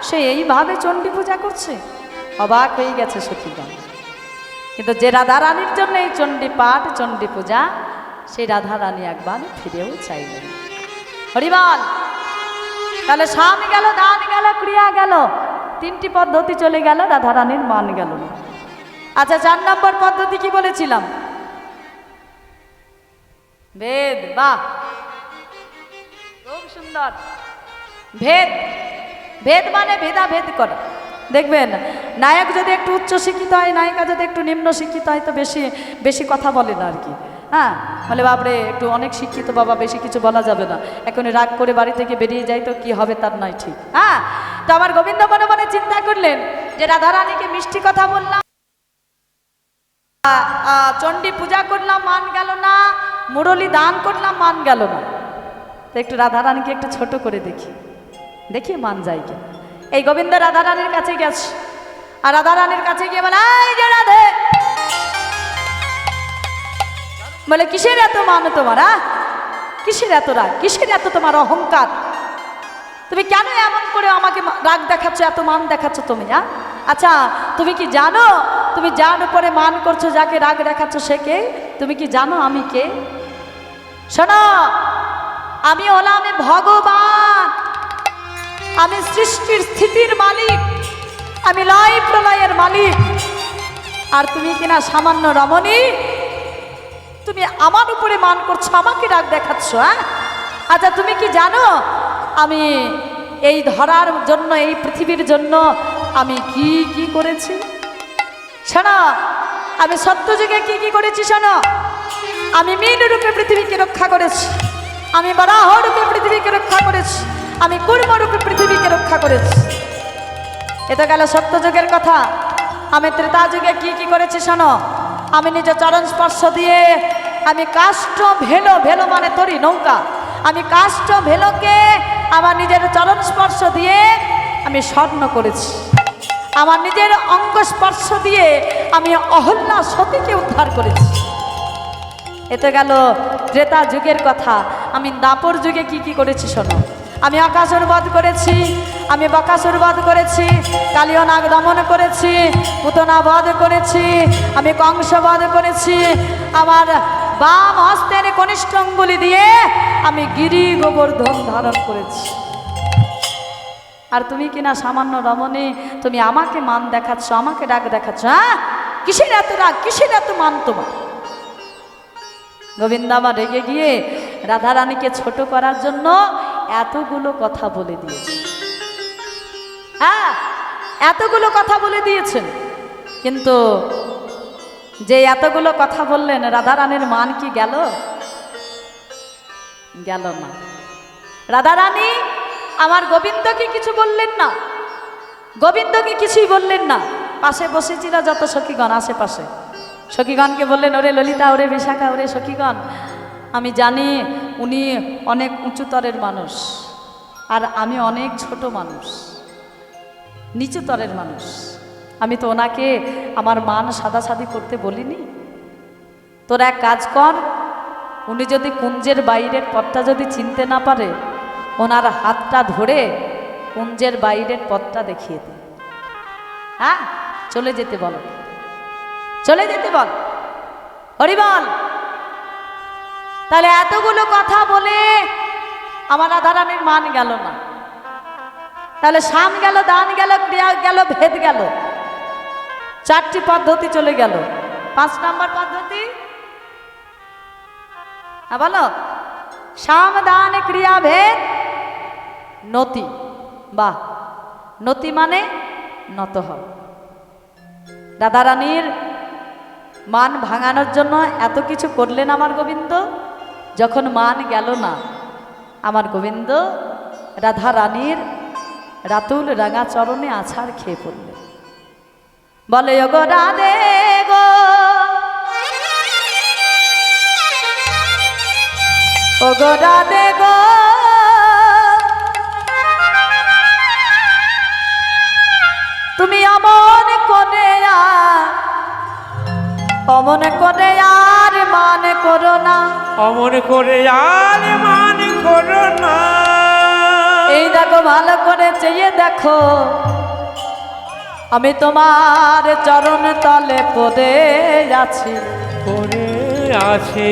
সে এইভাবে চণ্ডী পূজা করছে। অবাক হয়ে গেছে সখীগণ। কিন্তু যে রাধা রানীর জন্য এই চণ্ডী পাঠ চণ্ডী পূজা, সেই রাধা রানী একবার ফিরেও চাইলেন। হরিবল। তাহলে সাম গেল, দান গেল, ক্রিয়া গেল, তিনটি পদ্ধতি চলে গেল, রাধা রানীর মান গেল না। আচ্ছা, 4 নম্বর পদ্ধতি কি বলেছিলাম? ভেদ। বাহ, খুব সুন্দর। ভেদ। ভেদ মানে ভেদাভেদ করা। দেখবেন নায়ক যদি একটু উচ্চ শিক্ষিত হয়, নায়িকা যদি একটু নিম্ন শিক্ষিত হয়, তো বেশি বেশি কথা বলে না আর কি। হ্যাঁ, বলে বাপরে একটু অনেক শিক্ষিত বাবা, বেশি কিছু বলা যাবে না, এখন রাগ করে বাড়ি থেকে বেরিয়ে যায় তো কি হবে তার নয় ঠিক। হ্যাঁ, তো আমার গোবিন্দ মনে মনে চিন্তা করলেন যে রাধা রানীকে মিষ্টি কথা বললাম, চণ্ডী পূজা করলাম, মান গেল না, মুরলী দান করলাম, মান গেল না, তো একটু রাধা রানীকে একটু ছোট করে দেখি, দেখি মান যায় কিনা। এই গোবিন্দ রাধা রানীর কাছে গেছে, আর রাধা রানীর কাছে গিয়ে বলে এই যে রাধে, বলে কিসের এত মান তোমার? কিসের এত রাগ, কিসের এত তোমার অহংকার? তুমি কেন এমন করে আমাকে রাগ দেখাচ্ছ, এত মান দেখাচ্ছ তুমি? আচ্ছা, তুমি কি জানো তুমি যার উপরে মান করছো, যাকে রাগ দেখাচ্ছ সে কে? তুমি কি জানো আমি কে? শোনো, আমি হলাম ভগবান, আমি সৃষ্টির স্থিতির মালিক, আমি লয় প্রলয়ের মালিক। আর তুমি কিনা সামান্য রমণী, তুমি আমার উপরে মান করছো, আমাকে রাগ দেখাচ্ছ। আচ্ছা, তুমি কি জানো আমি এই ধরার জন্য, এই পৃথিবীর জন্য আমি কি কি করেছি? শোনো, আমি সত্যযুগে কি কি করেছি শোনো। আমি মীন রূপে পৃথিবীকে রক্ষা করেছি, আমি বরাহ রূপে পৃথিবীকে রক্ষা করেছি, আমি কুর্ম রূপে পৃথিবীকে রক্ষা করেছি। এটা গেল সত্যযুগের কথা। আমি ত্রেতা যুগে কি কি করেছি শোনো। আমি নিজের চরণ স্পর্শ দিয়ে আমি কাষ্ঠ ভেলো, ভেলো মানে তরি নৌকা, আমি কাষ্ঠ ভেলোকে আমার নিজের চরণ স্পর্শ দিয়ে আমি স্বর্ণ করেছি। আমার নিজের অঙ্গ স্পর্শ দিয়ে আমি অহল্যা সতীকে উদ্ধার করেছি। এতে গেল ত্রেতা যুগের কথা। আমি দাপর যুগে কি কি করেছি শোনো। আমি অকাসুর বধ করেছি, আমি বকাসুর বধ করেছি, কালীয় নাগ দমন করেছি, পুতনা বধ করেছি, আমি কংস বধ করেছি। আমার বাম হস্তের কনিষ্ঠ অঙ্গুলি দিয়ে আমি গিরি গোবর্ধন ধারণ করেছি। আর তুমি কিনা সামান্য রমণী, তুমি আমাকে মান দেখাচ্ছ, আমাকে রাগ দেখাচ্ছ। কিসের এত রাগ, কিসের এত মান তোমার? গোবিন্দ আমার রেগে গিয়ে রাধা রানীকে ছোট করার জন্য এতগুলো কথা বলে দিয়েছে। এতগুলো কথা বলে দিয়েছেন, কিন্তু যে এতগুলো কথা বললেন, রাধা রানীর মান কি গেল? গেল না। রাধা রানী আমার গোবিন্দকে কিছু বললেন না, গোবিন্দকে কিছুই বললেন না। পাশে বসেছিল যত সখীগণ, আশেপাশে সখীগণকে বললেন, ওরে ললিতা, ওরে বিশাখা, ওরে সখীগণ, আমি জানি উনি অনেক উঁচুতরের মানুষ, আর আমি অনেক ছোট মানুষ, নিচুতরের মানুষ। আমি তো ওনাকে আমার মান সাদাসাদি করতে বলিনি। তোরা এক কাজ কর, উনি যদি কুঞ্জের বাইরের পথটা যদি চিনতে না পারে, ওনার হাতটা ধরে কুঞ্জের বাইরের পথটা দেখিয়ে দে। চলে যেতে বলো, চলে যেতে বল। হরিবল। তাহলে এতগুলো কথা বলে আমার রাধা রানীর মান গেল না। তাহলে সাম গেল, দান গেল, ক্রিয়া গেল, ভেদ গেল, 4টি পদ্ধতি চলে গেল। 5 নম্বর পদ্ধতি বলো সামদান ক্রিয়াভেদ নতি, বাহ, নতি মানে নত হও। রাধারানীর মান ভাঙানোর জন্য এত কিছু করলেন আমার গোবিন্দ, যখন মান গেল না আমার গোবিন্দ রাধারানীর রাতুল রাঙা চরণে আছাড় খেয়ে পড়লেন। বলে ওগো রাধে গো, ওগো রাধে গো, তুমি অমন করে অমন করে আর মান করো না, অমন করে আর মান করো না। এই দেখো ভালো করে চেয়ে দেখো, আমি তোমার চরণ তলে পড়ে আছি, পড়ে আছে।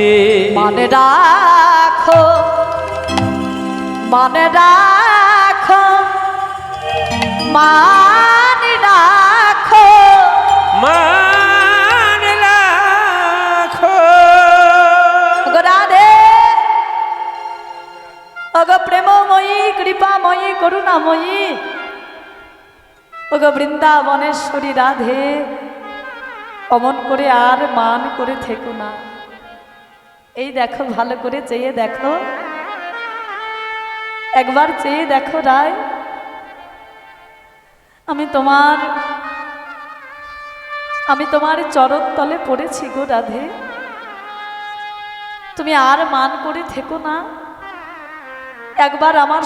মানে রাখো, মানে রাখো, মান রাখো, মান রাখো। ওগো রাধে, ওগো প্রেমময়ী, কৃপাময়ী, করুণাময়ী, ওগো বৃন্দাবনেশ্বরী রাধে, অমন করে আর মান করে থেকো না। এই দেখো ভালো করে চেয়ে দেখো, একবার চেয়ে দেখো রায়, আমি তোমার চরণ তলে পড়েছি গো রাধে, তুমি আর মান করে থেকো না। একবার আমার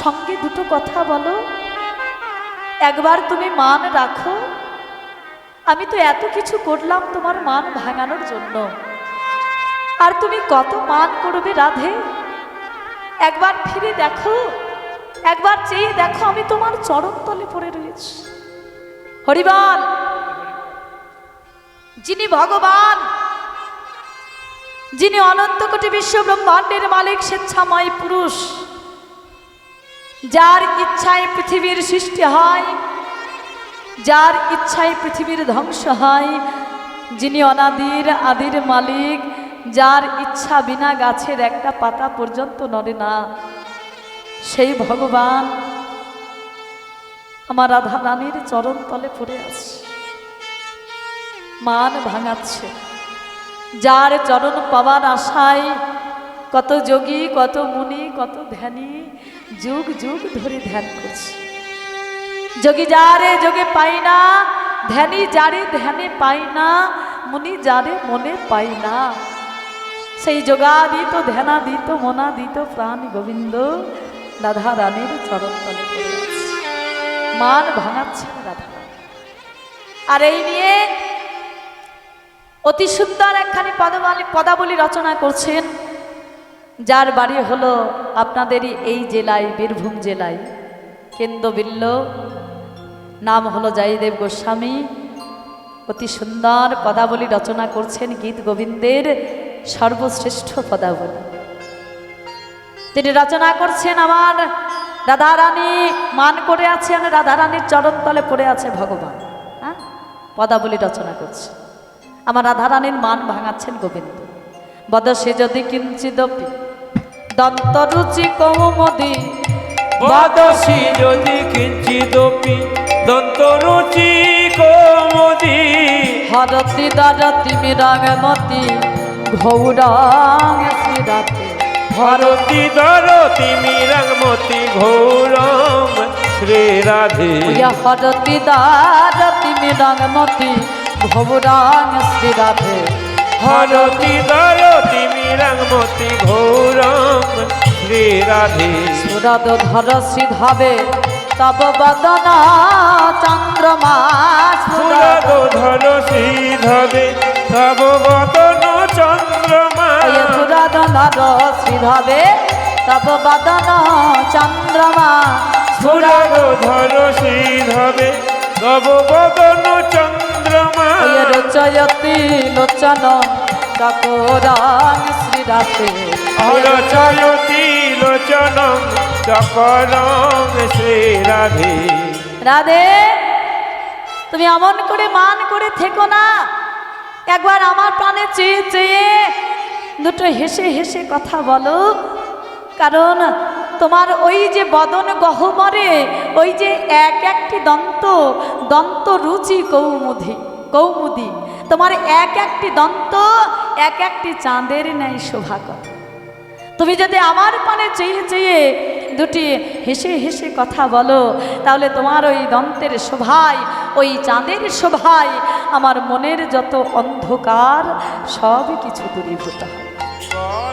সঙ্গে দুটো কথা বলো, একবার তুমি মান রাখো। আমি তো এত কিছু করলাম তোমার মান ভাঙানোর জন্য, আর তুমি কত মান করবে রাধে? একবার ফিরে দেখো, একবার চেয়ে দেখো, আমি তোমার চরণ তলে পড়ে রয়েছি। হরিবল। যিনি ভগবান, যিনি অনন্ত কোটি বিশ্ব ব্রহ্মাণ্ডের মালিক, স্বেচ্ছাময় পুরুষ, যার ইচ্ছায় পৃথিবীর সৃষ্টি হয়, যার ইচ্ছায় পৃথিবীর ধ্বংস হয়, যিনি অনাদির আদির মালিক, যার ইচ্ছা বিনা গাছের একটা পাতা পর্যন্ত নড়ে না, সেই ভগবান আমার রাধারানীর চরণ তলে পড়ে আছে, মান ভাঙাচ্ছে। যার চরণ পাওয়ার আশায় কত যোগী, কত মুনি, কত ধ্যানী যুগ যুগ ধরে ধ্যান করছে। যোগী যারে যোগে পাই না, ধ্যানী যারে ধ্যানে পাই না, মুনি যারে মনে পাই না, সেই যোগাদিত ধ্যানাদিত মনাদিত প্রাণ গোবিন্দ রাধা রানীর চরণ তলে পড়ে আছে, মান ভাঙাচ্ছে রাধা। আর এই নিয়ে অতি সুন্দর একখানি পদাবলী রচনা করছেন, যার বাড়ি হলো আপনাদেরই এই জেলায়, বীরভূম জেলায় কেন্দ্রবিল্ল, নাম হলো জয়দেব গোস্বামী। অতি সুন্দর পদাবলী রচনা করছেন, গীত গোবিন্দের সর্বশ্রেষ্ঠ পদাবলী তিনি রচনা করছেন। আমার রাধারানী মান করে আছেন, রাধারানীর চরণ তলে পড়ে আছে ভগবান, হ্যাঁ, পদাবলী রচনা করছে। আমার রাধারানীর মান ভাঙাচ্ছেন গোবিন্দ। বদসে যদি কিঞ্চিদপি দন্তরুচি কৌমদি, বদসি যদি কিঞ্চিদপি দন্তরুচি কৌমদি, হরতি দরতি মিরাগমতি ঘৌরাং শ্রীরাতে, হরতি দরতি মিরাগমতি ঘৌরং শ্রী রাধে। হরতি দরতি মিরাগমতি ঘৌরাং শ্রীরাধে, হরতি দরতি মিরাগমতি ঘৌরং শ্রী রাধে। সুরদ ধর শ্রীধাবে তব বদন চন্দ্রমা, সুরদ ধর শ্রীধবে তব বদন চন্দ্রমা। সুরদ ধর শ্রীধাবে তব বদন চন্দ্রমা, সুরদ ধর শ্রীধবে তব বদন চন্দ্রমা। রচয়তি লোচন চকোরাং শ্রীরাধে, রচয়তি লোচনং চকরং শ্রী রাধে। রাধে তুমি এমন করে মান করে থেকো না, একবার আমার প্রাণে চেয়ে চেয়ে দুটো হেসে হেসে কথা বলো, কারণ তোমার ওই যে বদন গহ্বরে ওই যে এক একটি দন্ত, দন্ত রুচি কৌমুদি কৌমুদি, তোমার এক একটি দন্ত এক একটি চাঁদের ন্যায় শোভা করে। তুমি যদি আমার পানে চেয়ে চেয়ে দুটি হেসে হেসে কথা বলো, তাহলে তোমার ওই দন্তের শোভায়, ওই চাঁদের শোভায় আমার মনের যত অন্ধকার সব কিছু দূরীভূত হবে।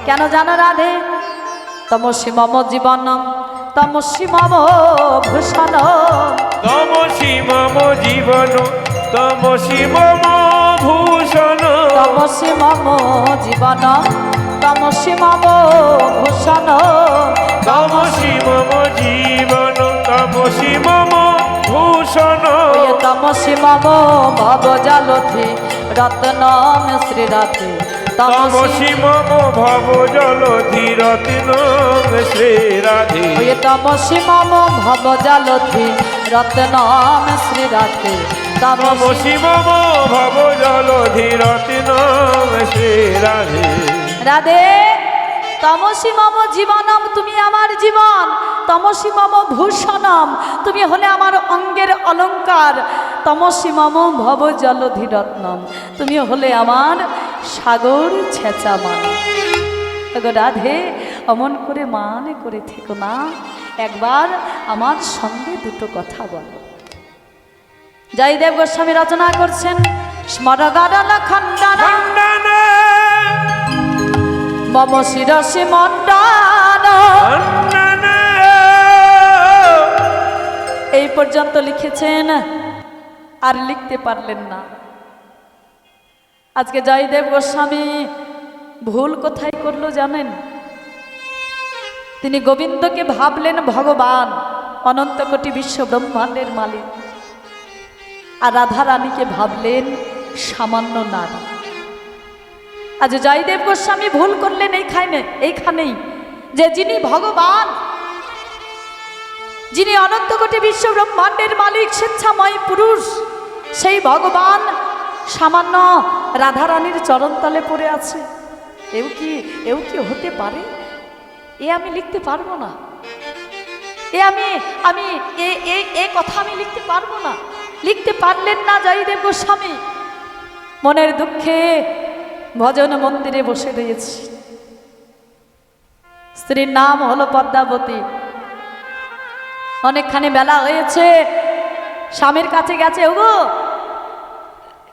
কেন জানো রাধে? তমসি মম জীবনম তমসি মম ভূষণ, তমসি মম জীবন তমসি মম ভূষণ, তমসি মম জীবনম তমসি মম ভূষণ, তমসি মম জীবন তমসি মম ভূষণ, তমসি মম ভব জলধি রত্নম শ্রীরাধে, তমসি মম ভব জলধি রত্নম শ্রীরাধে, তমসি মম ভব জলধি রত্নম শ্রীরাধে, তমসি মম ভব জলধি রত্নম শ্রীরাধে। রাধে তমসি মম জীবনম, তুমি আমার জীবন, তমসি মম ভূষণম, তুমি হলে আমার অঙ্গের অলঙ্কার, তমসি মম ভব জলধি রত্নম, তুমি হলে আমার সাগর ছেঁচা মান। রাধে অমন করে মানে করে থেকো না, একবার আমার সঙ্গে দুটো কথা বলো। জয়দেব গোস্বামী রচনা করছেন স্মরগারণ খণ্ডন মম শিরসি মণ্ডন, এই পর্যন্ত লিখেছেন, আর লিখতে পারলেন না। আজকে জয়দেব গোস্বামী ভুল কোথায় করলো জানেন? তিনি গোবিন্দকে ভাবলেন ভগবান, অনন্ত কোটি বিশ্ব ব্রহ্মাণ্ডের মালিক, আর রাধা রানীকে ভাবলেন সামান্য নারী। আজ জয়দেব গোস্বামী ভুল করলেন এইখানেই, যে যিনি ভগবান, যিনি অনন্ত কোটি বিশ্ব ব্রহ্মাণ্ডের মালিক, স্বেচ্ছাময় পুরুষ, সেই ভগবান সামান্য রাধা রানীর চরণতলে পড়ে আছে। এও কি হতে পারে? এ আমি লিখতে পারবো না, এ কথা আমি লিখতে পারবো না। লিখতে পারলেন না জয়দেব গোস্বামী, মনের দুঃখে ভজন মন্দিরে বসে রয়েছে। স্ত্রীর নাম হলো পদ্মাবতী। অনেকখানি বেলা হয়েছে, স্বামীর কাছে গেছে, ওগো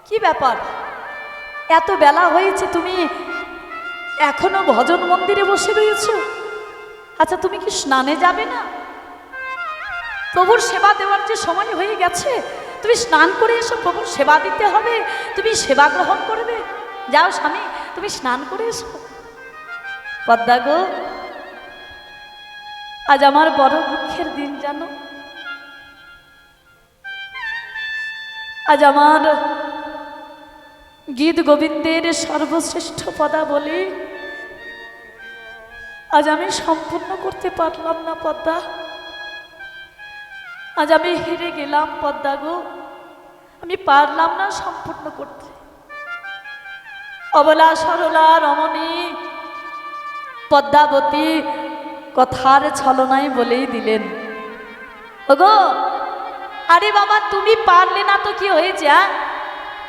কি ব্যাপার, এত বেলা হয়েছে, তুমি এখনো ভজন মন্দিরে বসে রয়েছ? আচ্ছা তুমি কি স্নানে যাবে না? প্রভুর সেবা দেওয়ার যে সময় হয়ে গেছে, তুমি স্নান করে এসো, প্রভুর সেবা দিতে হবে, তুমি সেবা গ্রহণ করবে। যাও স্বামী, তুমি স্নান করে এসো। পদ্মা গো, আজ আমার বড় দুঃখের দিন জানো। আজ আমার গীত গোবিন্দের সর্বশ্রেষ্ঠ পদাবলী আজ আমি সম্পূর্ণ করতে পারলাম না পদ্মা। আজ আমি হেরে গেলাম পদ্মা গো, আমি পারলাম না সম্পূর্ণ করতে। অবলা সরলা রমণী পদ্মাবতী কথার ছলনায় বলেই দিলেন, ওগো আরে বাবা তুমি পারলে না তো কি হয়েছে,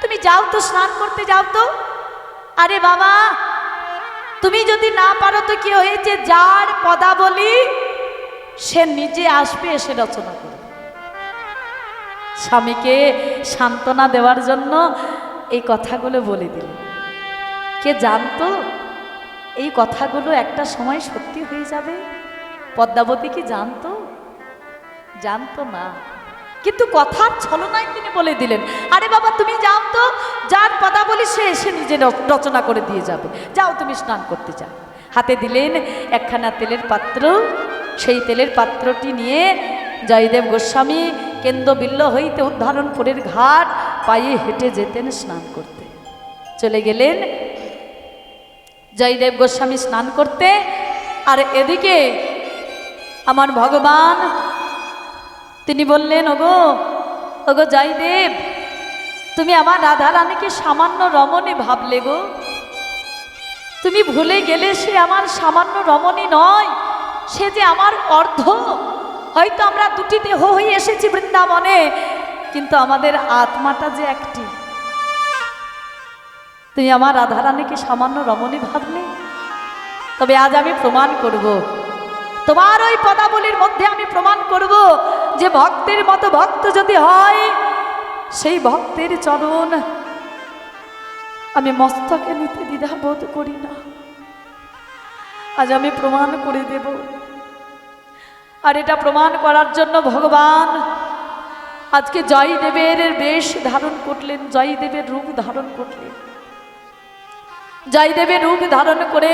তুমি যাও তো, স্নান করতে যাও তো। আরে বাবা তুমি যদি না পারো তো কি হয়েছে, যার পদাবলী সে নিজে আসবে, এসে রচনা করবে। স্বামীকে সান্ত্বনা দেওয়ার জন্য এই কথাগুলো বলে দিল। কে জানতো এই কথাগুলো একটা সময় সত্যি হয়ে যাবে? পদ্মাবতী কি জানতো? জানতো না, কিন্তু কথার ছলনায় তিনি বলে দিলেন, আরে বাবা তুমি যাও তো, যার পদাবলী সে এসে নিজে রচনা করে দিয়ে যাবে, যাও তুমি স্নান করতে যাও। হাতে দিলেন একখানা তেলের পাত্র, সেই তেলের পাত্রটি নিয়ে জয়দেব গোস্বামী কেন্দ্রবিল্ল হইতে উদ্ধারণপুরের ঘাট পায়ে হেঁটে যেতেন স্নান করতে। চলে গেলেন জয়দেব গোস্বামী স্নান করতে, আর এদিকে আমার ভগবান তিনি বললেন, ওগো ওগো জয়দেব, তুমি আমার রাধা রানীকে সামান্য রমণী ভাবলে গো, তুমি ভুলে গেলে সে আমার সামান্য রমণী নয়, সে যে আমার অর্ধ। হয়তো আমরা দুটি দেহ হয়ে এসেছি বৃন্দাবনে, কিন্তু আমাদের আত্মাটা যে একটি। তুমি আমার রাধারানীকে সামান্য রমণী ভাবলে? তবে আজ আমি প্রমাণ করব, তোমার ওই পদাবলীর মধ্যে আমি প্রমাণ করব যে ভক্তের মতো ভক্ত যদি হয়, সেই ভক্তের চরণ আমি মস্তকে নিতে দ্বিধাবোধ করি না। আজ আমি প্রমাণ করে দেব। আর এটা প্রমাণ করার জন্য ভগবান আজকে জয়দেবের বেশ ধারণ করলেন, জয়দেবের রূপ ধারণ করলেন। জয়দেবের রূপ ধারণ করে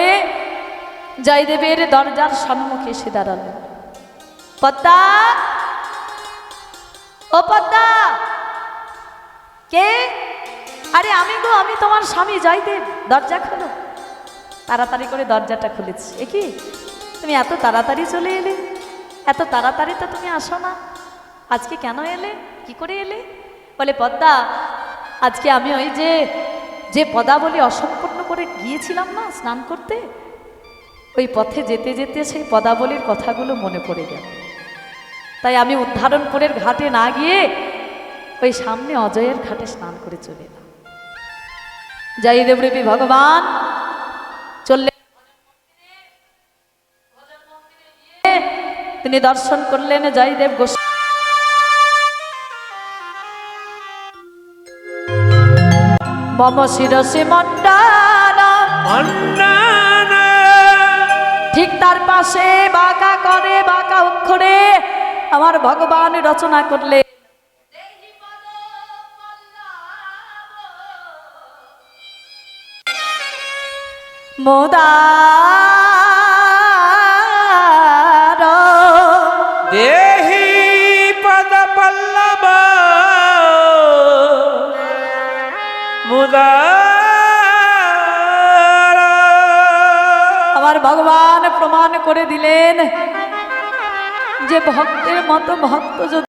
জয়দেবের দরজার সম্মুখে এসে দাঁড়ালেন। পদ্মা, ও পদ্মা, কে? আরে আমি গো, আমি তোমার স্বামী জয়দেব, দরজা খোলো। তাড়াতাড়ি করে দরজাটা খুলেছি। এ কি, তুমি এত তাড়াতাড়ি চলে এলে? এত তাড়াতাড়ি তো তুমি আসো না, আজকে কেন এলে? কি করে এলে? বলে পদ্মা, আজকে আমি ওই যে পদাবলী অসম্পূর্ণ করে গিয়েছিলাম না স্নান করতে, ওই পথে যেতে যেতে সেই পদাবলীর কথাগুলো মনে পড়ে গেল। তাই আমি উদ্ধারণপুরের ঘাটে না গিয়ে ওই সামনে অজয়ের ঘাটে স্নান করে চলে এলাম। জয়দেবরূপী ভগবান চললেন, তিনি দর্শন করলেন জয়দেব গোস্বামী। মম শিরসে মণ্ডল, ঠিক তার পাশে বাঁকা করে, বাঁকা অক্ষরে আমার ভগবান রচনা করলে মোদার দেহি পদ পল্লব মুদার। আমার ভগবান প্রমাণ করে দিলেন যে ভক্তের মতো ভক্ত যদি